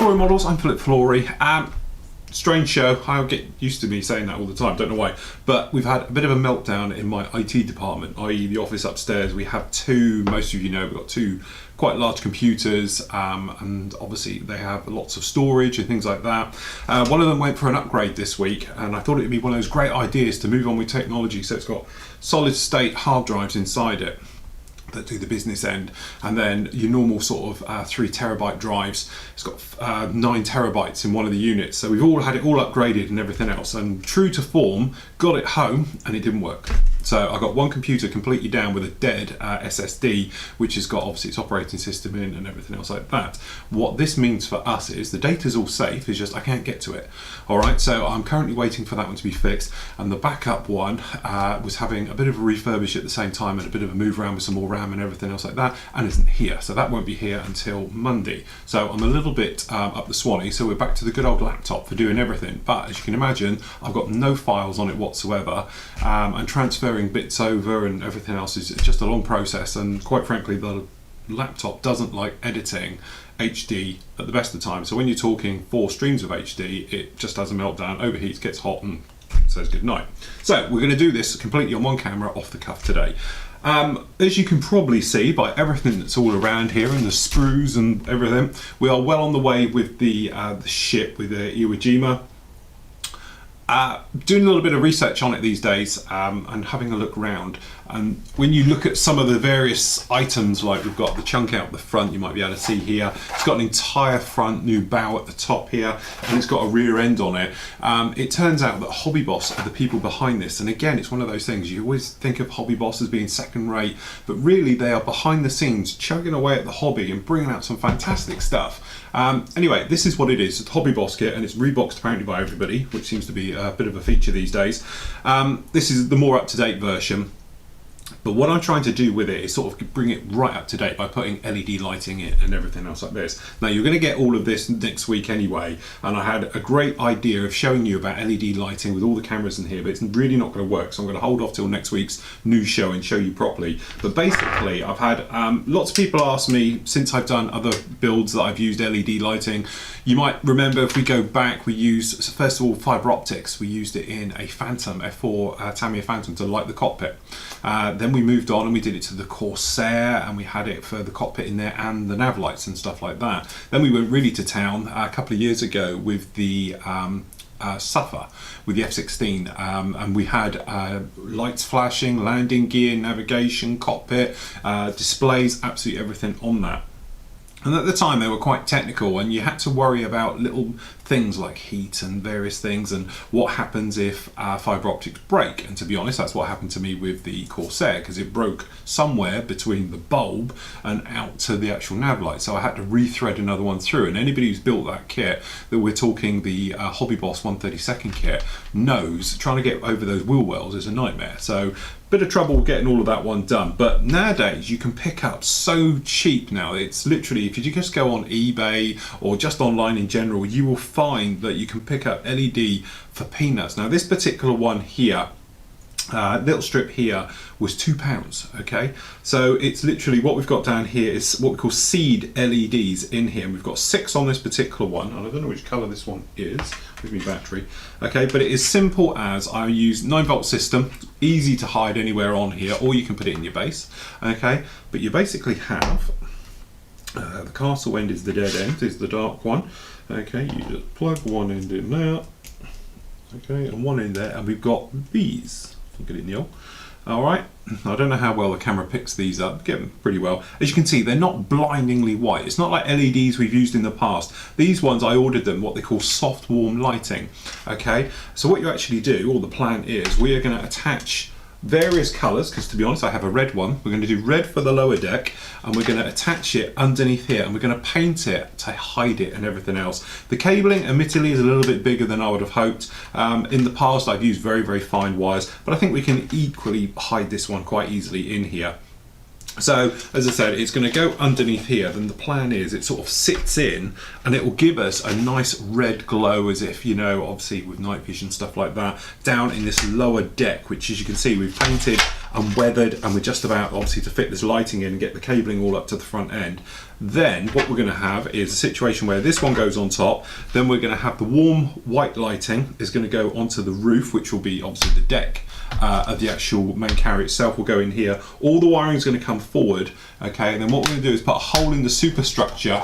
Flory Models, I'm Philip Flory. Strange show, I'll get used to me saying that all the time, don't know why, but we've had a bit of a meltdown in my IT department, i.e. the office upstairs. We have two, most of you know, we've got two quite large computers, and obviously they have lots of storage and things like that. One of them went for an upgrade this week, and I thought it'd be one of those great ideas to move on with technology, so it's got solid state hard drives inside it that do the business end, and then your normal sort of 3 terabyte drives. It's got 9 terabytes in one of the units, so we've all had it all upgraded and everything else, and true to form, got it home and it didn't work. So I got one computer completely down with a dead SSD, which has got obviously its operating system in and everything else like that. What this means for us is the data's all safe, it's just I can't get to it. All right, so I'm currently waiting for that one to be fixed, and the backup one was having a bit of a refurbish at the same time and a bit of a move around with some more RAM and everything else like that, and isn't here. So that won't be here until Monday. So I'm a little bit up the Swanee, so we're back to the good old laptop for doing everything. But as you can imagine, I've got no files on it whatsoever, and transferring bits over and everything else is just a long process, and quite frankly the laptop doesn't like editing HD at the best of times. So when you're talking 4 streams of HD, it just has a meltdown, overheats, gets hot and says good night. So we're going to do this completely on one camera off the cuff today. As you can probably see by everything that's all around here and the sprues and everything, we are well on the way with the ship, with the Iwo Jima. Doing a little bit of research on it these days, and having a look around, and when you look at some of the various items, like we've got the chunk out the front, you might be able to see here, it's got an entire front new bow at the top here, and it's got a rear end on it. It turns out that Hobby Boss are the people behind this, and again, it's one of those things, you always think of Hobby Boss as being second rate, but really they are behind the scenes chugging away at the hobby and bringing out some fantastic stuff. Anyway, this is what it is. It's a Hobby Boss kit, and it's reboxed apparently by everybody, which seems to be a bit of a feature these days. This is the more up-to-date version. But what I'm trying to do with it is sort of bring it right up to date by putting LED lighting in and everything else like this. Now you're going to get all of this next week anyway, and I had a great idea of showing you about LED lighting with all the cameras in here, but it's really not going to work, so I'm going to hold off till next week's news show and show you properly. But basically I've had lots of people ask me since I've done other builds that I've used LED lighting. You might remember, if we go back, we used, first of all, fibre optics. We used it in a Phantom, F4 Tamiya Phantom, to light the cockpit. Then we moved on and we did it to the Corsair, and we had it for the cockpit in there and the nav lights and stuff like that. Then we went really to town a couple of years ago with the Suffer, with the F-16, and we had lights flashing, landing gear, navigation, cockpit, displays, absolutely everything on that. And at the time they were quite technical, and you had to worry about little things like heat and various things, and what happens if fibre optics break. And to be honest, that's what happened to me with the Corsair, because it broke somewhere between the bulb and out to the actual nav light, so I had to rethread another one through. And anybody who's built that kit, that we're talking the Hobby Boss 132nd kit, knows trying to get over those wheel wells is a nightmare. So bit of trouble getting all of that one done. But nowadays you can pick up so cheap now. It's literally, if you just go on eBay or just online in general, you will find that you can pick up LED for peanuts. Now this particular one here, little strip here, was £2. Okay, so it's literally what we've got down here is what we call seed LEDs in here, and we've got 6 on this particular one, and I don't know which colour this one is with my battery. Okay, but it is simple as I use 9-volt system, easy to hide anywhere on here, or you can put it in your base. Okay, but you basically have the castle end is the dead end, is the dark one. Okay, you just plug one end in there, okay, and one in there, and we've got these. Get it, Neil. All right, I don't know how well the camera picks these up, get them pretty well. As you can see, they're not blindingly white. It's not like LEDs we've used in the past. These ones, I ordered them what they call soft warm lighting. Okay, so what you actually do, or the plan is, we are going to attach various colours, because to be honest I have a red one. We're going to do red for the lower deck, and we're going to attach it underneath here, and we're going to paint it to hide it and everything else. The cabling admittedly is a little bit bigger than I would have hoped. In the past I've used very fine wires, but I think we can equally hide this one quite easily in here. So as I said, it's going to go underneath here. Then the plan is it sort of sits in, and it will give us a nice red glow, as if, you know, obviously with night vision stuff like that, down in this lower deck, which as you can see we've painted and weathered, and we're just about obviously to fit this lighting in and get the cabling all up to the front end, then what we're going to have is a situation where this one goes on top, then we're going to have the warm white lighting is going to go onto the roof, which will be obviously the deck of the actual main carrier itself will go in here. All the wiring is going to come forward, okay, and then what we're going to do is put a hole in the superstructure,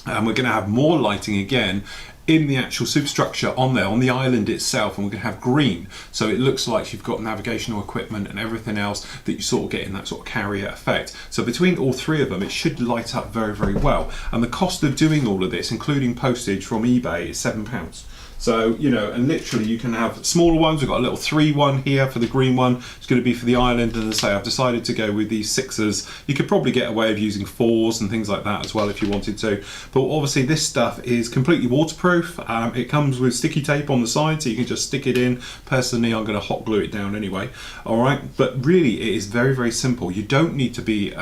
and we're going to have more lighting again in the actual superstructure on there, on the island itself, and we're going to have green, so it looks like you've got navigational equipment and everything else that you sort of get in that sort of carrier effect. So between all three of them, it should light up very, very well. And the cost of doing all of this, including postage from eBay, is £7. So, you know, and literally you can have smaller ones. We've got a little 3 one here for the green one. It's going to be for the island, and as I say, I've decided to go with these 6s. You could probably get away with using 4s and things like that as well if you wanted to. But obviously this stuff is completely waterproof. It comes with sticky tape on the side, so you can just stick it in. Personally, I'm going to hot glue it down anyway. All right, but really it is very, very simple. You don't need to be,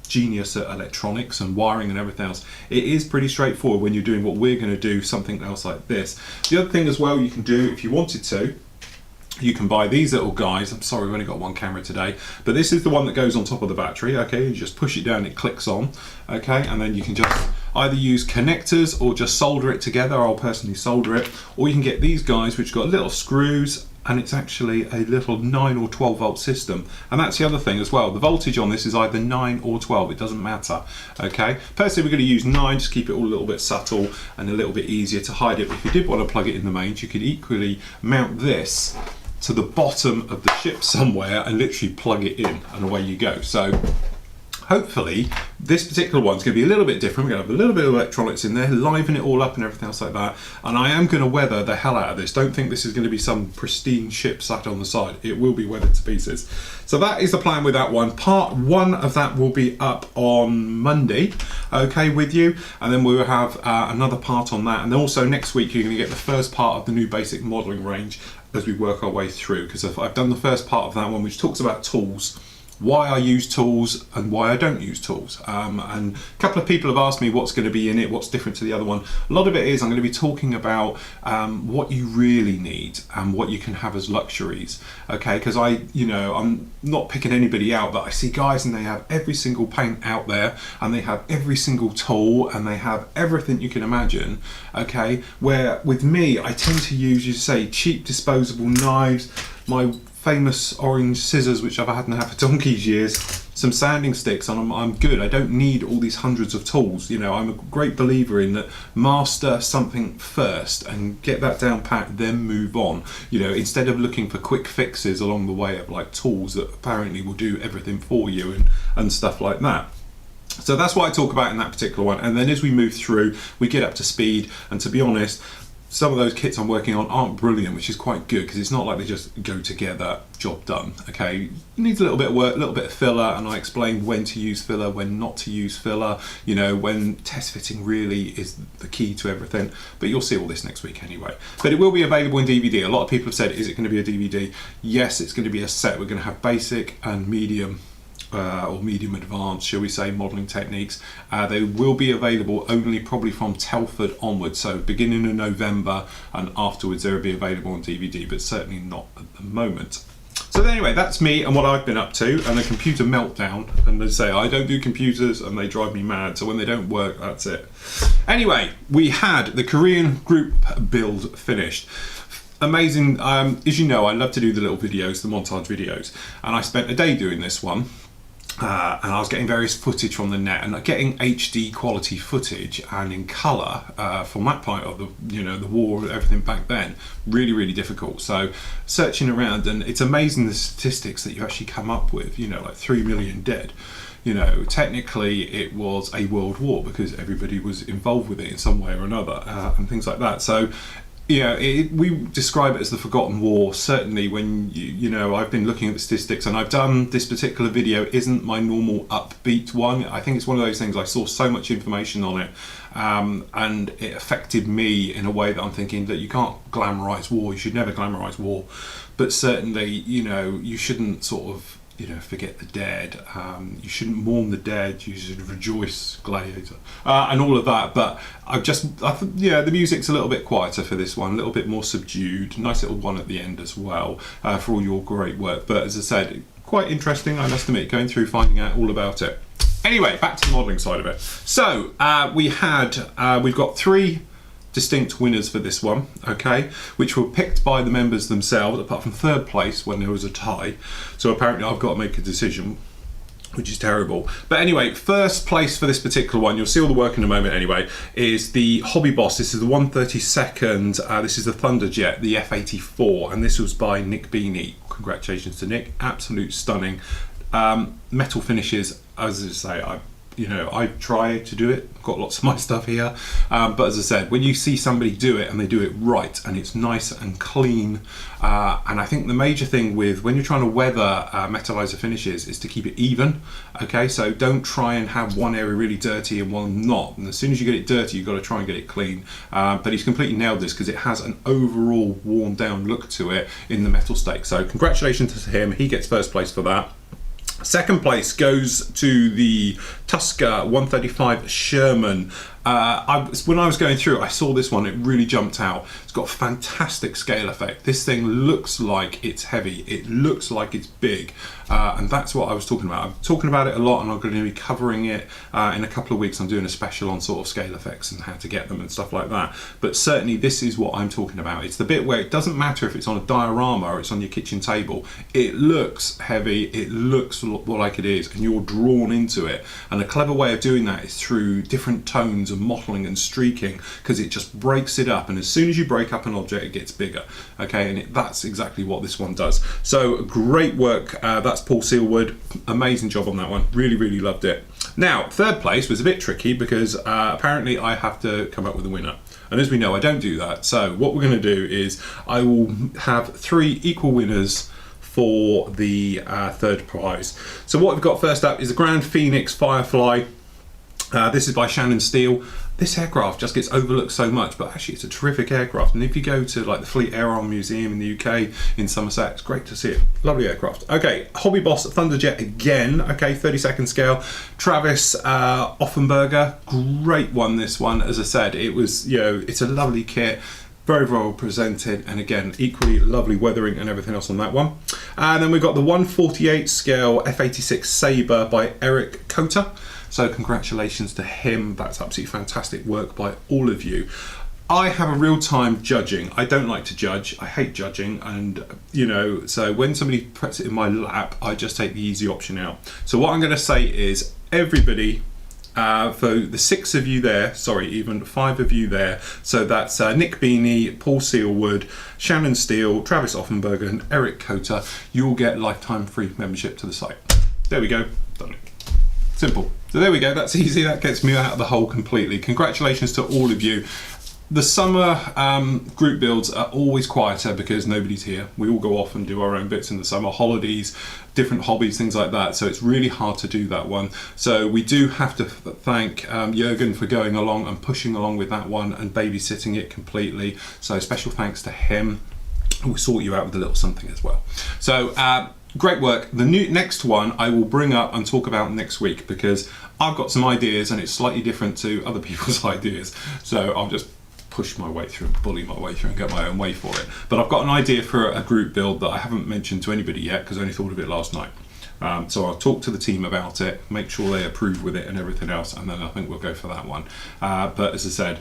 genius at electronics and wiring and everything else. It is pretty straightforward when you're doing what we're going to do, something else like this. The other thing as well you can do, if you wanted to, you can buy these little guys. I'm sorry, we've only got one camera today, but this is the one that goes on top of the battery. Okay, you just push it down, it clicks on. Okay, and then you can just either use connectors or just solder it together. I'll personally solder it, or you can get these guys which got little screws, and it's actually a little 9 or 12 volt system. And that's the other thing as well, the voltage on this is either 9 or 12, it doesn't matter. Okay, personally we're going to use 9, just keep it all a little bit subtle and a little bit easier to hide it. But if you did want to plug it in the mains, you could equally mount this to the bottom of the ship somewhere and literally plug it in, and away you go. So hopefully this particular one's going to be a little bit different. We're going to have a little bit of electronics in there, liven it all up and everything else like that. And I am going to weather the hell out of this. Don't think this is going to be some pristine ship sat on the side. It will be weathered to pieces. So that is the plan with that one. Part 1 of that will be up on Monday, okay, with you. And then we'll have another part on that. And then also next week you're going to get the first part of the new basic modelling range as we work our way through. Because I've done the first part of that one, which talks about tools, why I use tools and why I don't use tools. And a couple of people have asked me what's going to be in it, what's different to the other one. A lot of it is I'm going to be talking about what you really need and what you can have as luxuries. Okay, because I'm not picking anybody out, but I see guys and they have every single paint out there, and they have every single tool, and they have everything you can imagine. Okay, where with me I tend to use, you say, cheap disposable knives, my famous orange scissors which I've had and have for donkey's years, some sanding sticks, and I'm good. I don't need all these hundreds of tools. You know, I'm a great believer in that. Master something first and get that down pat, then move on. You know, instead of looking for quick fixes along the way of like tools that apparently will do everything for you and stuff like that. So that's what I talk about in that particular one. And then as we move through, we get up to speed, and to be honest, some of those kits I'm working on aren't brilliant, which is quite good, because it's not like they just go together, job done. Okay, it needs a little bit of work, a little bit of filler, and I explain when to use filler, when not to use filler, you know, when test fitting really is the key to everything. But you'll see all this next week anyway. But it will be available in DVD. A lot of people have said, is it going to be a DVD? Yes, it's going to be a set. We're going to have basic and medium, or medium advanced, shall we say, modelling techniques. They will be available only probably from Telford onwards, so beginning of November, and afterwards they'll be available on DVD, but certainly not at the moment. So anyway, that's me and what I've been up to, and a computer meltdown. And they say I don't do computers and they drive me mad, so when they don't work, that's it. Anyway, we had the Korean group build finished. Amazing. As you know, I love to do the little videos, the montage videos, and I spent a day doing this one. And I was getting various footage from the net, and getting HD quality footage and in colour from that point of the war and everything back then, really, really difficult. So searching around, and it's amazing the statistics that you actually come up with, you know, like 3 million dead. You know, technically it was a world war because everybody was involved with it in some way or another, and things like that. So yeah, we describe it as the forgotten war. Certainly when you know, I've been looking at the statistics, and I've done this particular video isn't my normal upbeat one. I think it's one of those things, I saw so much information on it, and it affected me in a way that I'm thinking that you can't glamorize war. You should never glamorize war, but certainly, you know, you shouldn't sort of you know, forget the dead. You shouldn't mourn the dead. You should rejoice, gladiator, and all of that. But yeah, the music's a little bit quieter for this one, a little bit more subdued. Nice little one at the end as well, for all your great work. But as I said, quite interesting, I must admit, going through finding out all about it. Anyway, back to the modelling side of it. So we've got 3 distinct winners for this one, okay, which were picked by the members themselves, apart from 3rd place when there was a tie. So apparently I've got to make a decision, which is terrible. But anyway, 1st place for this particular one, you'll see all the work in a moment anyway, is the Hobby Boss. This is the 132nd, this is the Thunderjet, the F84, and this was by Nick Beanie. Congratulations to Nick, absolute stunning. Metal finishes, as I say, I try to do it, got lots of my stuff here, but as I said, when you see somebody do it and they do it right and it's nice and clean, and I think the major thing with when you're trying to weather metallizer finishes is to keep it even, okay, so don't try and have one area really dirty and one not, and as soon as you get it dirty you've got to try and get it clean, but he's completely nailed this because it has an overall worn down look to it in the metal stake. So congratulations to him, he gets 1st place for that. 2nd place goes to the Tusker 135 Sherman. When I was going through it, I saw this one, it really jumped out. It's got a fantastic scale effect. This thing looks like it's heavy, it looks like it's big, and that's what I was talking about. I'm talking about it a lot and I'm going to be covering it in a couple of weeks. I'm doing a special on sort of scale effects and how to get them and stuff like that. But certainly this is what I'm talking about. It's the bit where it doesn't matter if it's on a diorama or it's on your kitchen table. It looks heavy, it looks like it is, and you're drawn into it. And a clever way of doing that is through different tones and mottling and streaking, because it just breaks it up, and as soon as you break up an object it gets bigger, okay, and that's exactly what this one does. So great work, that's Paul Sealwood, amazing job on that one, really loved it. Now 3rd place was a bit tricky because apparently I have to come up with a winner, and as we know I don't do that. So what we're going to do is I will have 3 equal winners for the 3rd prize. So what we've got first up is the Grand Phoenix Firefly. This is by Shannon Steele. This aircraft just gets overlooked so much, but actually it's a terrific aircraft, and if you go to like the Fleet Air Arm Museum in the UK in Somerset, it's great to see it. Lovely aircraft. Okay, Hobby Boss Thunderjet again, okay, 32nd scale. Travis Offenberger, great one this one. As I said, it was, you know, it's a lovely kit, very well presented, and again equally lovely weathering and everything else on that one. And then we've got the 148 scale F86 Sabre by Eric Cota. So congratulations to him, that's absolutely fantastic work by all of you. I have a real time judging. I don't like to judge, I hate judging, and you know, so when somebody puts it in my lap I just take the easy option out. So what I'm going to say is everybody, for the 6 of you there, sorry, even 5 of you there, so that's Nick Beanie, Paul Sealwood, Shannon Steele, Travis Offenberger and Eric Cota, you'll get lifetime free membership to the site. There we go, done it. Simple. So there we go, that's easy, that gets me out of the hole completely. Congratulations to all of you. The summer group builds are always quieter because nobody's here. We all go off and do our own bits in the summer, holidays, different hobbies, things like that. So it's really hard to do that one. So we do have to thank Jürgen for going along and pushing along with that one and babysitting it completely. So special thanks to him. We'll sort you out with a little something as well. So great work. The next one I will bring up and talk about next week because I've got some ideas and it's slightly different to other people's ideas. So I'll just push my way through and bully my way through and get my own way for it. But I've got an idea for a group build that I haven't mentioned to anybody yet because I only thought of it last night. So I'll talk to the team about it, make sure they approve with it and everything else, and then I think we'll go for that one. But as I said,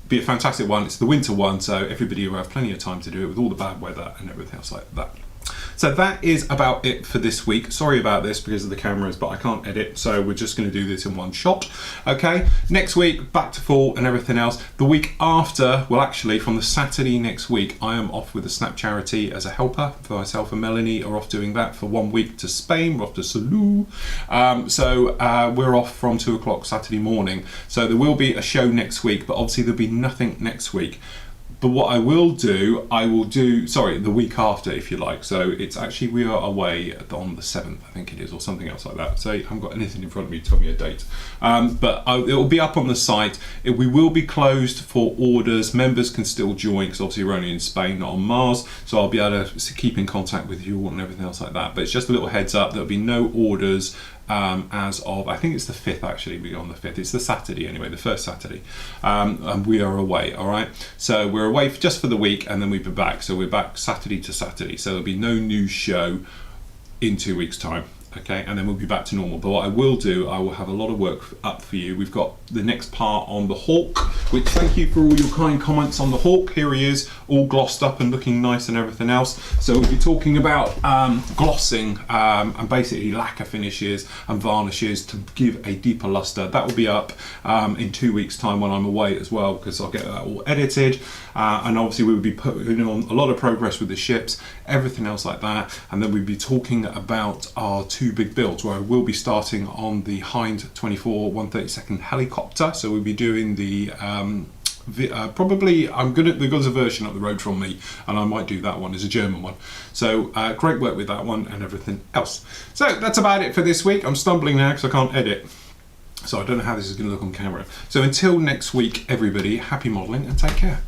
be a fantastic one. It's the winter one, so everybody will have plenty of time to do it with all the bad weather and everything else like that. So that is about it for this week. Sorry about this because of the cameras, but I can't edit, so we're just going to do this in one shot. Okay, next week, back to full and everything else. The week after, well actually from the Saturday next week, I am off with the Snap Charity as a helper. For myself and Melanie are off doing that for 1 week to Spain. We're off to Salou. We're off from 2 o'clock Saturday morning. So there will be a show next week, but obviously there'll be nothing next week. But what I will do, sorry, the week after, if you like. So it's actually, we are away on the 7th, I think it is, or something else like that. So I haven't got anything in front of me to tell me a date. But it will be up on the site. We will be closed for orders. Members can still join, because obviously we're only in Spain, not on Mars. So I'll be able to keep in contact with you all and everything else like that. But it's just a little heads up, there'll be no orders as of, I think it's the 5th actually, we're on the 5th, it's the Saturday anyway, the first Saturday, and we are away, all right? So we're away just for the week, and then we'll be back, so we're back Saturday to Saturday, so there'll be no new show in 2 weeks' time. Okay, and then we'll be back to normal. But what I will do, I will have a lot of work up for you. We've got the next part on the Hawk, which, thank you for all your kind comments on the Hawk. Here he is, all glossed up and looking nice and everything else. So we'll be talking about glossing and basically lacquer finishes and varnishes to give a deeper luster. That will be up in 2 weeks' time when I'm away as well, because I'll get that all edited. And obviously we will be putting on a lot of progress with the ships, everything else like that. And then we'll be talking about our 2 big builds, where I will be starting on the Hind 24 1/32 helicopter. So we'll be doing the probably, there's a version up the road from me, and I might do that one as a German one. So great work with that one and everything else. So that's about it for this week. I'm stumbling now because I can't edit, so I don't know how this is going to look on camera. So until next week, everybody, happy modelling and take care.